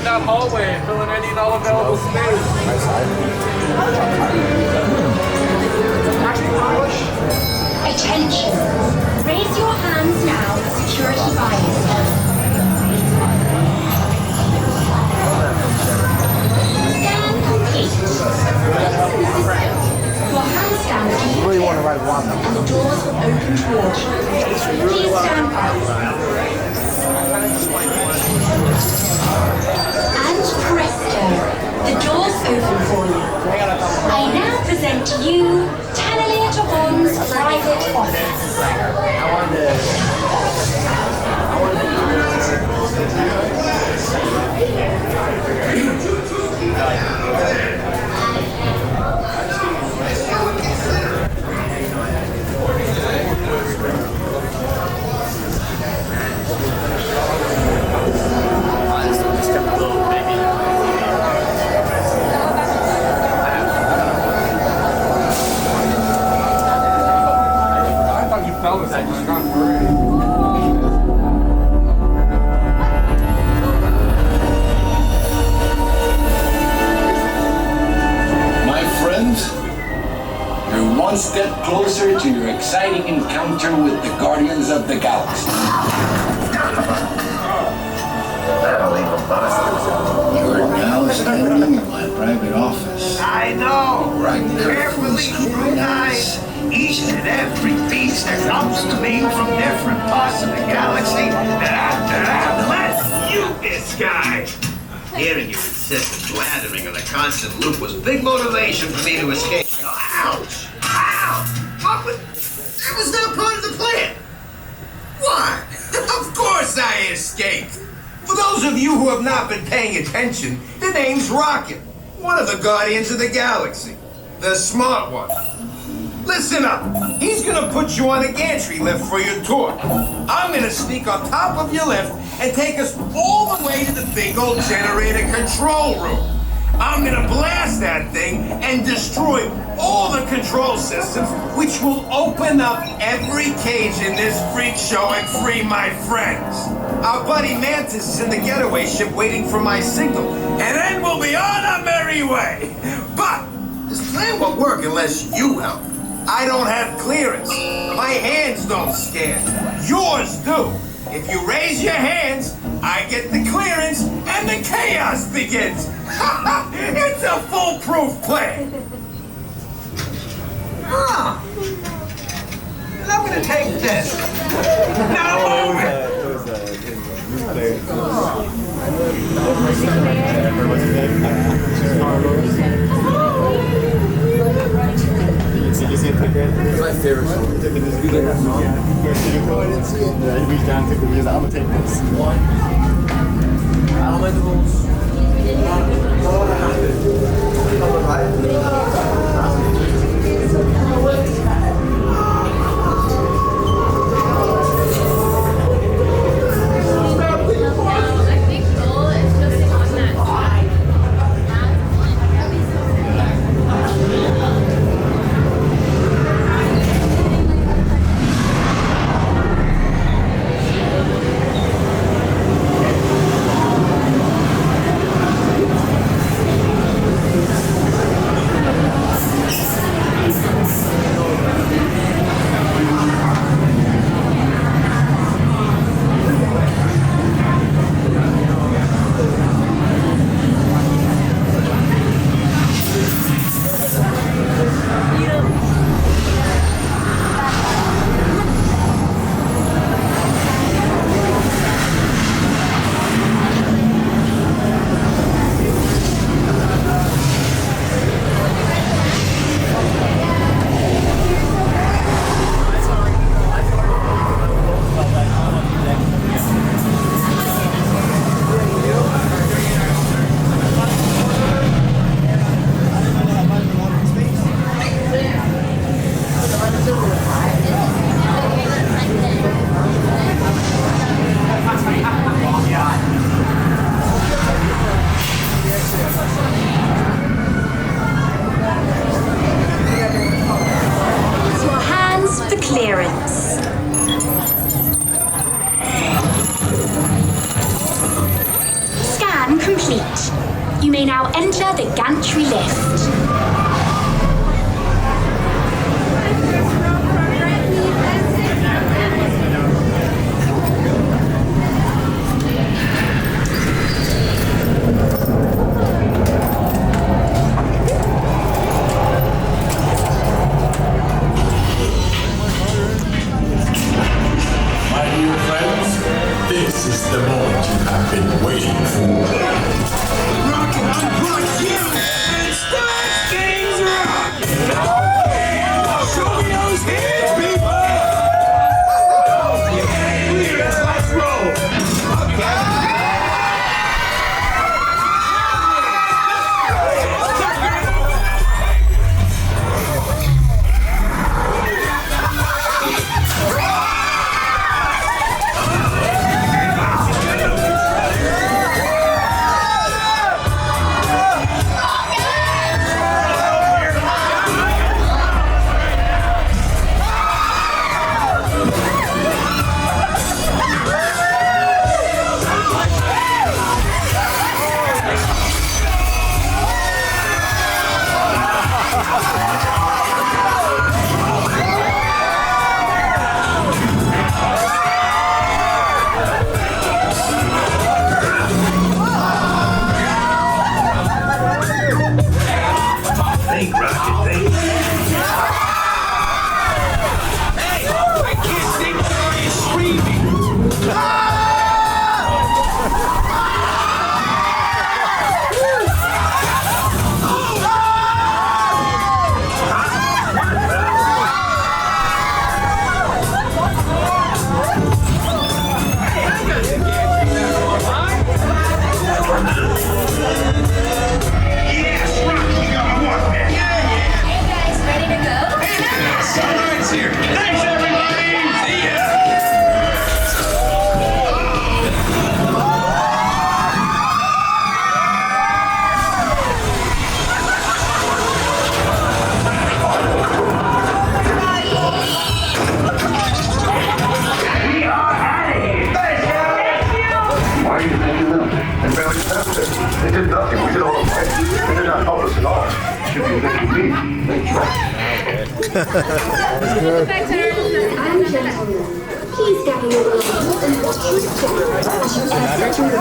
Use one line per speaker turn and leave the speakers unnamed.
in that hallway, filling any and all available space.
Attention! Raise your hands now for security bias. Scan complete. Your hand scan will be
really want to ride one.
and the doors will open towards you. Please stand by. And presto, the doors open for you. I now present to you Tannelia Tabon's private office.
One step closer to your exciting encounter with the Guardians of the Galaxy. You're now standing in my private office.
I know!
Right there.
Carefully scrutinize each and every piece that comes to me from different parts of the galaxy that I've let you this guy. Hearing your incessant blathering on a constant loop was big motivation for me to escape. Ouch! Ow! That was not part of the plan. Why? Of course I escaped. For those of you who have not been paying attention, the name's Rocket, one of the Guardians of the Galaxy, the smart one. Listen up. He's gonna put you on a gantry lift for your tour. I'm gonna sneak on top of your lift and take us all the way to the big old generator control room. I'm gonna blast that thing and destroy all the control systems, which will open up every cage in this freak show and free my friends. Our buddy Mantis is in the getaway ship waiting for my signal, and then we'll be on our merry way. But this plan won't work unless you help. I don't have clearance. My hands don't scan. Yours do. If you raise your hands, I get the clearance and the chaos begins. It's a foolproof plan. And I'm gonna take this. Now move it.
My favorite song. You get that song? Yeah, he reached down and took it. He was like, I'm gonna take this. Elementals.
You may now enter the gantry lift.
My dear friends, this is the moment you have been waiting for.
Rocket, unplug you and start things rocking! Show me those hands, people! Leaders, let's roll! Think, Rocket, think. Hey, I can't think without you screaming. Yes, Rocky, you got one, man.
Hey guys, ready to go?
Sunlight's here. Thanks, everybody. See ya. We are out of here. Thanks, guys.
Why are you thinking them? And barely tested it. They did nothing. We did all the work. They did not help us at all. Should be thanking me. Thank you.
And gentlemen, please gather your belongings and watch your step as you enter